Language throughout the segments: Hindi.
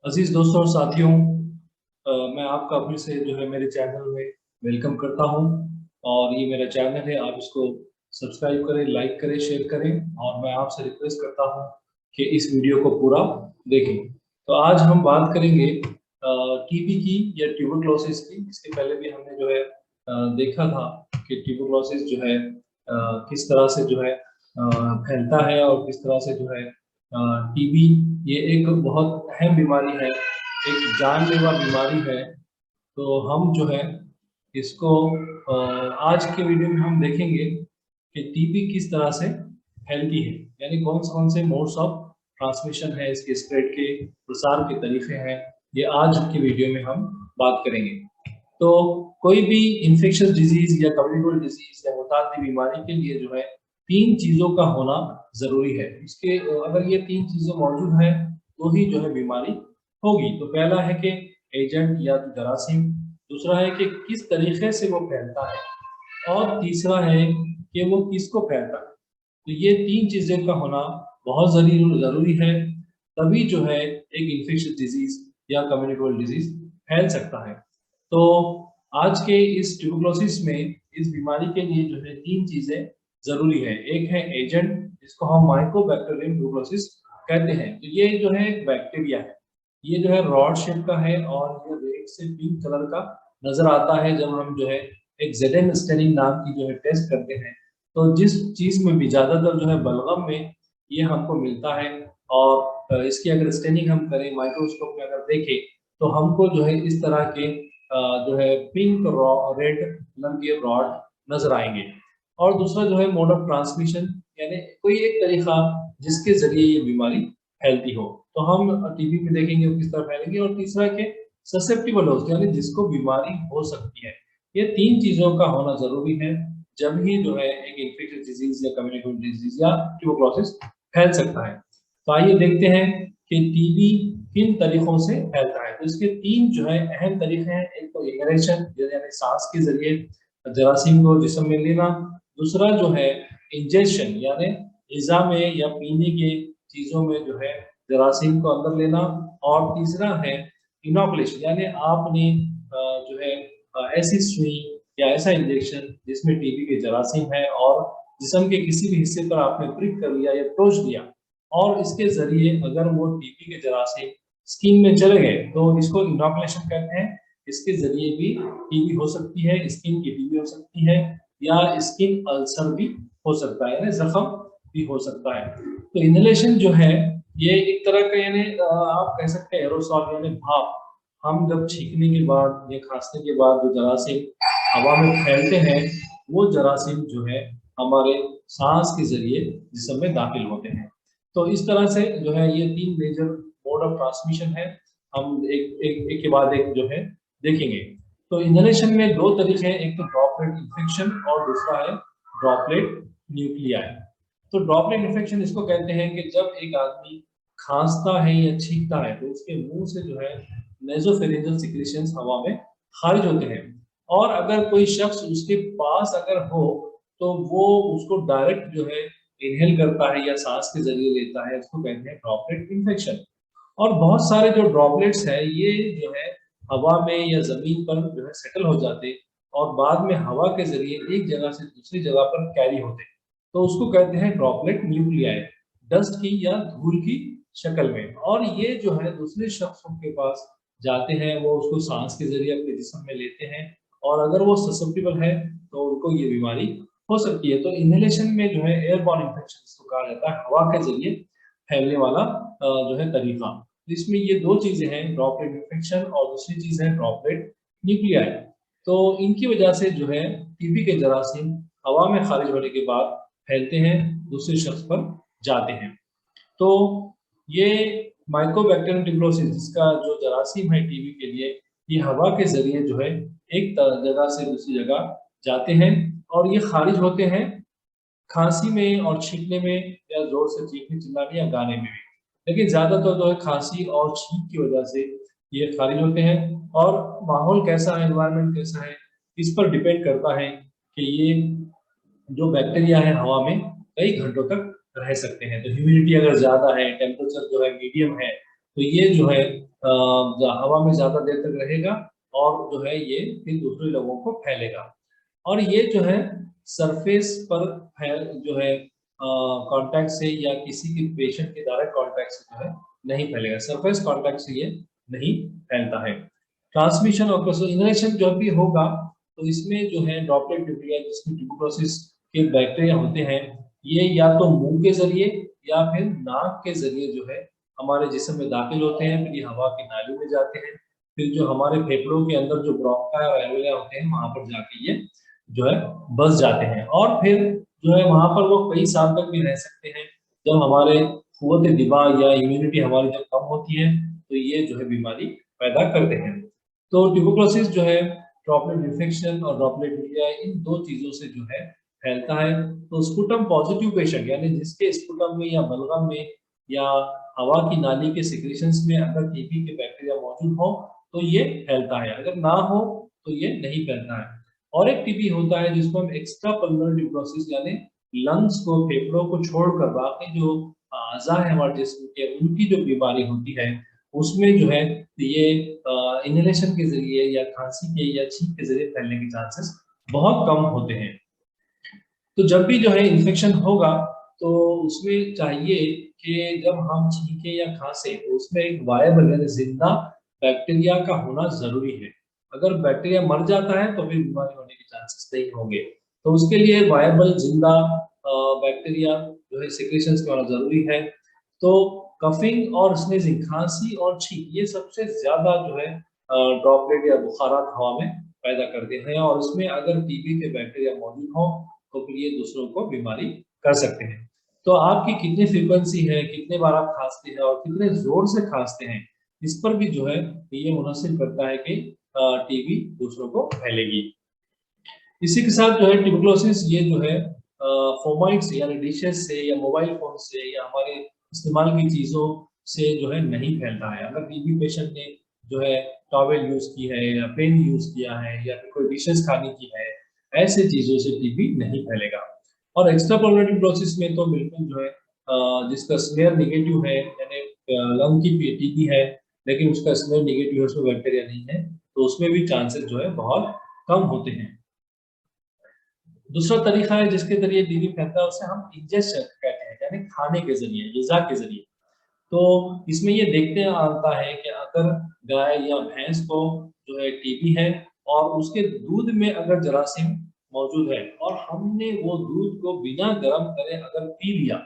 अजीज दोस्तों और साथियों, मैं आपका फिर से जो है मेरे चैनल में वेलकम करता हूं। और ये मेरा चैनल है, आप इसको सब्सक्राइब करें, लाइक करें, शेयर करें। और मैं आपसे रिक्वेस्ट करता हूं कि इस वीडियो को पूरा देखें। तो आज हम बात करेंगे टीबी की या ट्यूबरक्लोसिस की। इसके पहले भी हमने जो है देखा था कि ट्यूबरक्लोसिस जो है किस तरह से जो है फैलता है और किस तरह से जो है टीबी ये एक बहुत अहम बीमारी है, एक जानलेवा बीमारी है। तो हम जो है इसको आज के वीडियो में हम देखेंगे कि टीबी किस तरह से फैलती है, यानी कौन से मोड्स ऑफ ट्रांसमिशन है, इसके स्प्रेड के प्रसार के तरीके हैं। ये आज की वीडियो में हम बात करेंगे। तो कोई भी इंफेक्शियस डिजीज या कम्युनिकेबल डिजीज या मुतादी बीमारी के लिए जो है तीन चीजों का होना जरूरी है। इसके अगर ये तीन चीजें मौजूद हैं तो ही जो है बीमारी होगी। तो पहला है कि एजेंट या जरासीम, दूसरा है कि किस तरीके से वो फैलता है, और तीसरा है कि वो किसको फैलता है। तो ये तीन चीजें का होना बहुत जरूरी है, तभी जो है एक इन्फेक्शियस डिजीज या कम्युनिकेबल डिजीज फैल सकता है। तो आज के इस ट्यूबरक्लोसिस में, इस बीमारी के लिए जो है तीन चीजें जरूरी है। एक है एजेंट, जिसको हम माइकोबैक्टीरियम ट्यूबरक्लोसिस कहते हैं। तो ये जो है एक बैक्टीरिया है, ये जो है रॉड शेप का है और ये रेड से पिंक कलर का नजर आता है जब हम जो है एक जेडन स्टेनिंग नाम की जो है टेस्ट करते हैं। तो जिस चीज में भी ज्यादातर जो है बलगम में ये हमको मिलता है। और इसकी अगर स्टेनिंग हम करें माइक्रोस्कोप में अगर देखें तो हमको जो है इस तरह के जो है पिंक रेड कलर के रॉड नजर आएंगे। और दूसरा जो है मोड ऑफ ट्रांसमिशन, यानी कोई एक तरीका जिसके जरिए ये बीमारी फैलती हो। तो हम टीबी में देखेंगे वो किस तरह फैलेंगे। और तीसरा के ससेप्टिबल होस्ट, यानी जिसको बीमारी हो सकती है। ये तीन चीजों का होना जरूरी है, जब ही जो है एक इन्फेक्शियस डिजीज या कम्युनिकेबल डिजीज या ट्यूबरक्लोसिस फैल सकता है। तो आइए देखते हैं कि टीबी किन तरीकों से फैलता है। तो इसके तीन जो है अहम तरीके हैं। एक तो इनहेलेशन, यानी सांस के जरिए जरासीम को जिस्म में लेना। दूसरा जो है इंजेक्शन, यानी ग़िज़ा में या पीने के चीजों में जो है जरासीम को अंदर लेना। और तीसरा है इनोकुलेशन, यानी आपने जो है ऐसी सुई या ऐसा इंजेक्शन जिसमें टीबी के जरासीम है और जिस्म के किसी भी हिस्से पर आपने प्रिक कर लिया या टोच दिया, और इसके जरिए अगर वो टीबी के जरासीम स्किन में चले गए तो इसको इनोकुलेशन कहते हैं। इसके जरिए भी टीबी हो सकती है, स्किन की टीबी हो सकती है, या स्किन अल्सर भी हो सकता है, यानी जख्म भी हो सकता है। तो इनहेलेशन जो है ये एक तरह का, यानी आप कह सकते हैं एरोसॉल, यानी भाप। हम जब छींकने के बाद या खांसने के बाद जो जरासीम हवा में फैलते हैं, वो जरासीम जो है हमारे सांस के जरिए जिस्म में दाखिल होते हैं। तो इस तरह से जो है ये तीन मेजर मोड ऑफ ट्रांसमिशन है। हम एक के बाद एक जो है देखेंगे। तो इनहेलेशन में दो तरीके हैं, एक तो ड्रॉपलेट इन्फेक्शन और दूसरा है ड्रॉपलेट न्यूक्लियाई। तो ड्रॉपलेट इन्फेक्शन इसको कहते हैं कि जब एक आदमी खांसता है या छींकता है तो उसके मुंह से जो है नेसोफेरिंजियल सिक्रीशंस हवा में खारिज होते हैं। और अगर कोई शख्स उसके पास अगर हो तो वो उसको डायरेक्ट जो है इनहेल करता है या सांस के जरिए लेता है, उसको कहते हैं ड्रॉपलेट इन्फेक्शन। और बहुत सारे जो ड्रॉपलेट्स है ये जो है हवा में या जमीन पर जो है सेटल हो जाते और बाद में हवा के जरिए एक जगह से दूसरी जगह पर कैरी होते। तो उसको कहते हैं ड्रॉपलेट न्यूक्लियाई, डस्ट की या धूल की शक्ल में। और ये जो है दूसरे शख्सों के पास जाते हैं, वो उसको सांस के जरिए अपने जिस्म में लेते हैं। और अगर वो ससेप्टिबल है तो उनको ये बीमारी हो सकती है। तो इनहेलेशन में जो है एयरबॉर्न इन्फेक्शन इसको कहा जाता है, हवा के जरिए फैलने वाला जो है तरीका। तो इसमें ये दो चीजें हैं, ड्रॉपलेट इन्फेक्शन और दूसरी चीज है ड्रॉपलेट न्यूक्लियाई। तो इनकी वजह से जो है टीबी के जरासीम हवा में खारिज होने के बाद फैलते हैं, दूसरे शख्स पर जाते हैं। तो ये माइकोबैक्टीरियम ट्यूबरोसिस, जिसका जो जरासीम है टीबी के लिए, ये हवा के जरिए जो है एक जगह से दूसरी जगह जाते हैं और ये खारिज होते हैं खांसी में और छींकने में, या जोर से चीखने चिल्लाने या गाने में भी। लेकिन ज्यादातर जो है खांसी और छींक की वजह से ये खारिज होते हैं। और माहौल कैसा है, एनवायरनमेंट कैसा है, इस पर डिपेंड करता है कि ये जो बैक्टीरिया है हवा में कई घंटों तक रह सकते हैं। तो ह्यूमिडिटी अगर ज्यादा है, टेम्परेचर जो है मीडियम है, तो ये जो है हवा में ज़्यादा देर तक रहेगा और जो है ये फिर दूसरे लोगों को फैलेगा। और ये जो है सरफेस पर फैल जो है कांटेक्ट से या किसी भी पेशेंट के डायरेक्ट कांटेक्ट से जो है नहीं फैलेगा, सरफेस कांटेक्ट से ये नहीं फैलता है। ट्रांसमिशन और इनहेलेशन जब भी होगा तो इसमें जो है ड्रॉपलेट ट्यूबरिया जिसमें ट्यूबरकुलोसिस के बैक्टीरिया होते हैं, ये या तो मुंह के जरिए या फिर नाक के जरिए जो है हमारे जिस्म में दाखिल होते हैं, फिर ये हवा की नालियों में जाते हैं, फिर जो हमारे फेफड़ों के अंदर जो ब्रोंका और एल्वेला होते हैं वहां पर जाके ये जो है बस जाते हैं और फिर जो है वहां पर वो कई साल तक भी रह सकते हैं। जब हमारे कुव्वत दिमाग या इम्यूनिटी हमारी जब कम होती है तो ये जो है बीमारी पैदा करते हैं। तो ट्यूबरकुलोसिस जो है ड्रॉपलेट इन्फेक्शन और ड्रॉपलेट मीडिया इन दो चीजों से जो है फैलता है। तो स्पुटम पॉजिटिव पेशेंट यानी जिसके स्पुटम में या बलगम में या हवा की नाली के सिक्रेशंस में अगर टीबी के बैक्टीरिया मौजूद हो तो ये फैलता है, अगर ना हो तो ये नहीं फैलता है। और एक टीबी होता है जिसको हम एक्स्ट्रा पल्मोनरी ट्यूबरोसिस यानी लंग्स को फेफड़ों को छोड़कर बाकी जो अज़ा है हमारे जिस्म के उनकी जो बीमारी होती है उसमें जो है ये इनहेलेशन के जरिए या खांसी के या छींक के जरिए फैलने के चांसेस बहुत कम होते हैं। तो जब भी जो है इन्फेक्शन होगा तो उसमें चाहिए कि जब हम छींके या खांसे तो उसमें एक वायबल यानी जिंदा बैक्टीरिया का होना जरूरी है। अगर बैक्टीरिया मर जाता है तो फिर बीमारी होने के चांसेस नहीं होंगे। तो उसके लिए वायबल जिंदा बैक्टीरिया जो है सिक्रेशंस का होना जरूरी है। तो कफिंग और स्नीजिंग खांसी और छींक ये सबसे ज्यादा जो है ड्रॉपलेट या बुखारात हवा में पैदा करते हैं और इसमें अगर टीबी के बैक्टीरिया मौजूद हो तो फिर ये दूसरों को बीमारी कर सकते हैं। तो आपकी कितनी फ्रीक्वेंसी है, कितने बार आप खांसते हैं और कितने जोर से खांसते हैं, इस पर भी जो है ये मुनसिब करता है कि टीबी दूसरों को फैलेगी। इसी के साथ जो है ट्यूबरकुलोसिस ये जो है फोमाइट्स यानी डिशेस से या मोबाइल फोन से या हमारे इस्तेमाल की चीजों से जो है नहीं फैलता है। अगर टीबी पेशेंट ने जो है टॉवेल यूज की है या पेन यूज किया है या फिर कोई डिशेस खाने की है, ऐसे चीजों से टीबी नहीं फैलेगा। और एक्स्ट्रा पल्मोनरी ट्यूबरोसिस में तो बिल्कुल जो है जिसका स्मेयर नेगेटिव है यानी लंग की टीबी है लेकिन उसका स्मेयर नेगेटिव है, उसमें बैक्टीरिया नहीं है, तो उसमें भी चांसेस जो है बहुत कम होते हैं। दूसरा तरीका है जिसके जरिए टीबी फैलता है उसे हम इंजेक्शन कहते हैं यानी खाने के जरिए, ग़िज़ा के जरिए। तो इसमें ये देखते आता है कि अगर गाय या भैंस को जो है टीबी है और उसके दूध में अगर जरासीम मौजूद है और हमने वो दूध को बिना गर्म करे अगर पी लिया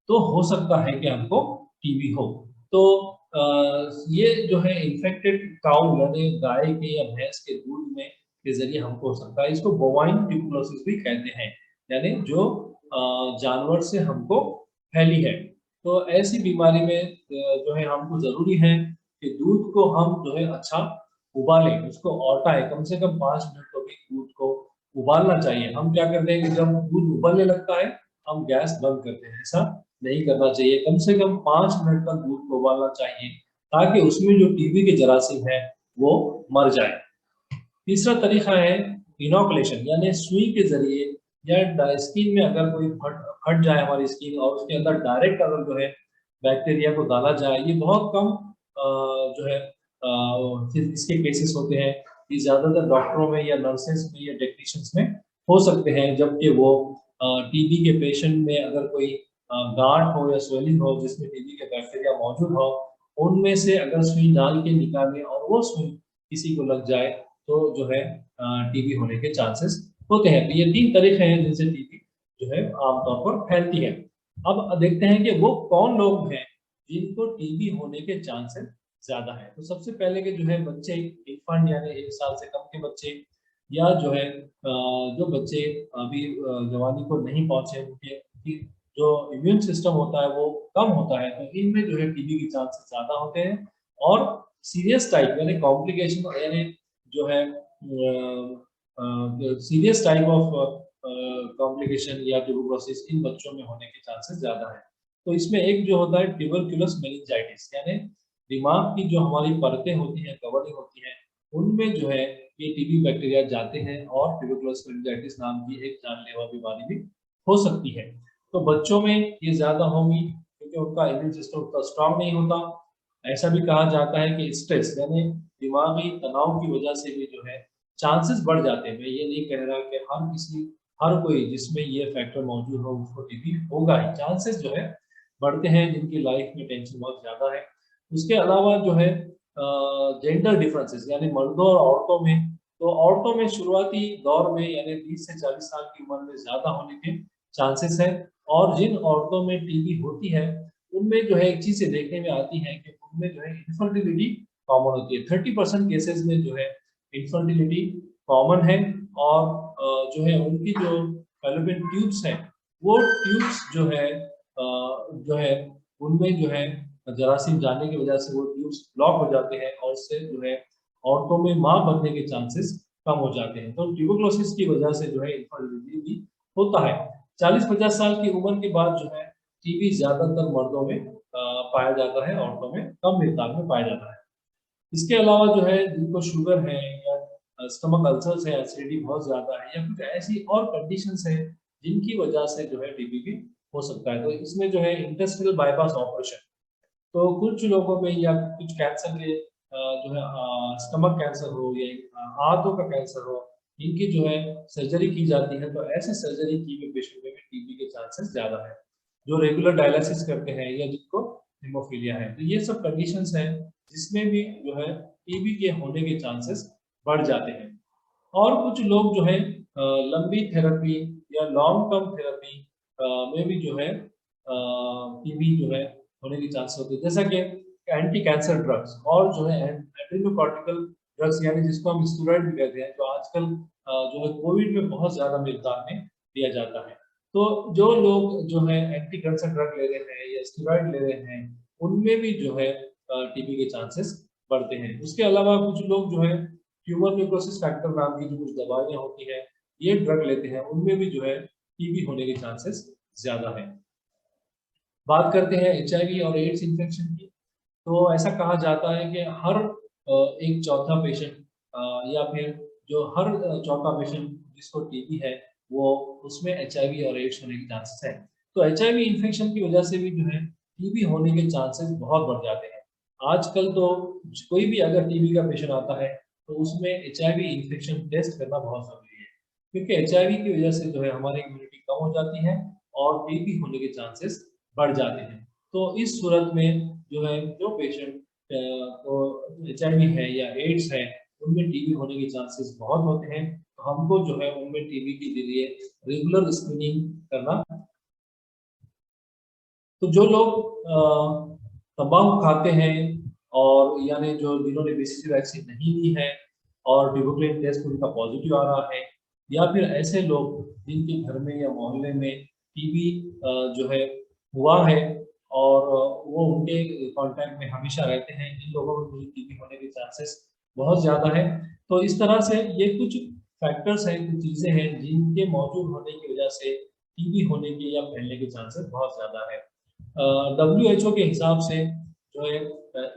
तो हो सकता है कि हमको टीबी हो। तो ये जो है इन्फेक्टेड काउ यानी गाय के या भैंस के दूध में के जरिए हमको हो सकता है। इसको बोवाइन ट्यूबरकुलोसिस भी कहते हैं यानी जो जानवर से हमको फैली है। तो ऐसी बीमारी में जो है हमको ज़रूरी है कि दूध को हम जो है अच्छा उबालें, उसको औटाएँ, कम से कम 5 मिनट तो भी दूध को उबालना चाहिए। हम क्या करते हैं कि जब दूध उबलने लगता है, हम गैस बंद करते हैं, ऐसा नहीं करना चाहिए। कम से कम 5 मिनट तक दूध को उबालना चाहिए, ताकि उसमें जो टीबी के जरासीम हैं, वो मर जाएँ। तीसरा तरीका है इनोकुलेशन यानी सुई के ज़रिए या स्किन में अगर कोई फट फट जाए हमारी स्किन और उसके अंदर डायरेक्ट अगर जो है बैक्टीरिया को डाला जाए, ये बहुत कम जो है फिर इसके केसेस होते हैं। ये ज़्यादातर डॉक्टरों में या नर्सेस में या टेक्नीशियंस में हो सकते हैं, जबकि वो टीबी के पेशेंट में अगर कोई गांठ हो या स्वेलिंग हो जिसमें टीबी के बैक्टीरिया मौजूद हो, उनमें से अगर सुई डाल के निकालें और वो सुई किसी को लग जाए तो जो है टीबी होने के चांसेस होते हैं। तो ये 3 तरीके हैं जिनसे टीबी जो है आमतौर पर फैलती है। अब देखते हैं कि वो कौन लोग हैं जिनको टीबी होने के चांसेस ज़्यादा है। तो सबसे पहले के जो है बच्चे, इन्फेंट यानी 1 साल से कम के बच्चे या जो है जो बच्चे अभी जवानी को नहीं पहुँचे उनके उनकी जो इम्यून सिस्टम होता है वो कम होता है, तो इनमें जो है टीबी के चांसेस ज़्यादा होते हैं। और सीरियस टाइप यानी कॉम्प्लिकेशन यानी जो है सीरियस टाइप ऑफ कॉम्प्लिकेशन या ट्यूबरकुलोसिस इन बच्चों में होने के चांसेस ज़्यादा है। तो इसमें एक जो होता है ट्यूबरकुलस मेनिंजाइटिस यानी दिमाग की जो हमारी परतें होती हैं, कवरिंग होती है, उनमें जो है ये टीबी बैक्टीरिया जाते हैं और ट्यूबरकुलस मेनिंजाइटिस नाम की एक जानलेवा बीमारी भी हो सकती है। तो बच्चों में ये ज़्यादा होंगी क्योंकि उनका इम्यून सिस्टम उतना स्ट्रांग नहीं होता। ऐसा भी कहा जाता है कि स्ट्रेस यानी दिमागी तनाव की वजह से भी जो है चांसेस बढ़ जाते हैं। मैं ये नहीं कह रहा कि हर कोई जिसमें ये फैक्टर मौजूद हो उसको टीबी होगा ही, चांसेस जो है बढ़ते हैं जिनकी लाइफ में टेंशन बहुत ज़्यादा है। उसके अलावा जो है जेंडर डिफरेंसेस यानी मर्दों और औरतों में, तो औरतों में शुरुआती दौर में यानी 20 से 40 साल की उम्र में ज़्यादा होने के चांसेस हैं। और जिन औरतों में टीबी होती है, उनमें जो है एक चीज़ देखने में आती है कि उनमें जो है इनफर्टिलिटी कॉमन होती है। 30% केसेस में जो है इनफर्टिलिटी कॉमन है। और जो है उनकी जो फैलोपियन ट्यूब्स हैं, वो ट्यूब्स जो है उनमें जो है जरासीम जाने की वजह से वो ट्यूब्स ब्लॉक हो जाते हैं और उससे जो है औरतों में माँ बनने के चांसेस कम हो जाते हैं। तो ट्यूबरकुलोसिस की वजह से जो है इनफर्टिलिटी भी होता है। 40-50 साल की उम्र के बाद जो है टीबी ज़्यादातर मर्दों में पाया जाता है, औरतों में कम मिकदार में पाया जाता है। इसके अलावा जो है जिनको शुगर है या स्टमक अल्सर्स है, एसिडिटी बहुत ज़्यादा है या कुछ ऐसी और कंडीशंस हैं जिनकी वजह से जो है टीबी भी हो सकता है। तो इसमें जो है इंटेस्टाइनल बाईपास ऑपरेशन, तो कुछ लोगों में या कुछ कैंसर के जो है स्टमक कैंसर हो या आंतों का कैंसर हो, इनकी जो है सर्जरी की जाती है। तो ऐसे सर्जरी की हुए पेशेंट में भी टीबी के चांसेस ज़्यादा है, जो रेगुलर डायलिसिस करते हैं या जिनको हीमोफीलिया है। तो ये सब कंडीशंस हैं जिसमें भी जो है टीबी के होने के चांसेस बढ़ जाते हैं। और कुछ लोग जो है लंबी थेरेपी या लॉन्ग टर्म थेरेपी में भी जो है टीबी जो है होने के चांसेस होते हैं। जैसा कि एंटी कैंसर ड्रग्स और जो है एड्रेनोकॉर्टिकल ड्रग्स यानी जिसको हम स्टेरॉइड भी कहते हैं, जो आजकल जो है कोविड में बहुत ज़्यादा मिकदार में दिया जाता है। तो जो लोग जो है एंटी कैंसर ड्रग ले रहे हैं या स्टेरॉइड ले रहे हैं, उनमें भी जो है टीबी के चांसेस बढ़ते हैं। उसके अलावा कुछ लोग जो है ट्यूमर नेक्रोसिस फैक्टर नाम की जो कुछ दवाइयाँ होती हैं, ये ड्रग लेते हैं, उनमें भी जो है टीबी होने के चांसेस ज़्यादा हैं। बात करते हैं एचआईवी और एड्स इन्फेक्शन की, तो ऐसा कहा जाता है कि हर एक चौथा पेशेंट या फिर जो हर चौथा पेशेंट जिसको टीबी है, वो उसमें एचआईवी और एड्स होने के चांसेस हैं। तो एचआईवी इन्फेक्शन की वजह से भी जो है टीबी होने के चांसेस बहुत बढ़ जाते हैं। आजकल तो कोई भी अगर टीबी का पेशेंट आता है, तो उसमें एचआईवी इन्फेक्शन टेस्ट करना बहुत ज़रूरी है, क्योंकि एचआईवी की वजह से जो है हमारी इम्यूनिटी कम हो जाती है और टीबी होने के चांसेस बढ़ जाते हैं। तो इस सूरत में जो है जो पेशेंट को एचआईवी है या एड्स है, उनमें टीबी होने के चांसेस बहुत होते हैं। तो हमको जो है उनमें टीबी के लिए रेगुलर स्क्रीनिंग करना। तो जो लोग तंबाकू खाते हैं और यानी जो जिन्होंने बीसीजी वैक्सीन नहीं ली है और ट्यूबरकुलिन टेस्ट उनका पॉजिटिव आ रहा है, या फिर ऐसे लोग जिनके घर में या मोहल्ले में टीबी जो है हुआ है और वो उनके कांटेक्ट में हमेशा रहते हैं, इन लोगों में भी टीबी होने के चांसेस बहुत ज़्यादा है। तो इस तरह से ये कुछ फैक्टर्स हैं, कुछ चीज़ें हैं जिनके मौजूद होने की वजह से टीबी होने के या फैलने के चांसेस बहुत ज़्यादा है। डब्ल्यूएचओ के हिसाब से जो है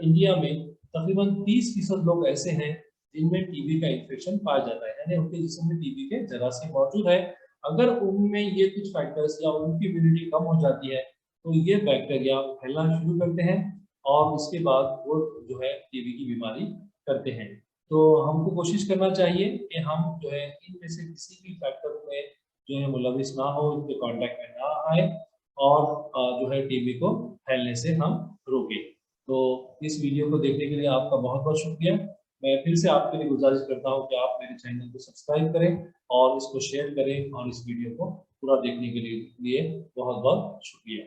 इंडिया में तकरीबन 30% लोग ऐसे हैं जिनमें टीबी का इन्फेक्शन पाया जाता है, यानी उनके जिस्म में टीबी के जरासीम मौजूद है। अगर उनमें ये कुछ फैक्टर्स या उनकी इम्यूनिटी कम हो जाती है, तो ये बैक्टीरिया फैलना शुरू करते हैं और उसके बाद वो जो है टीबी की बीमारी करते हैं। तो हमको कोशिश करना चाहिए कि हम जो है इनमें से किसी भी फैक्टर में जो है मुलविस ना हो, इनके कॉन्टैक्ट में ना आए और जो है टीबी को फैलने से हम रोकें। तो इस वीडियो को देखने के लिए आपका बहुत-बहुत शुक्रिया। मैं फिर से आपके लिए गुज़ारिश करता हूँ कि आप मेरे चैनल को सब्सक्राइब करें और इसको शेयर करें और इस वीडियो को पूरा देखने के लिए बहुत-बहुत शुक्रिया।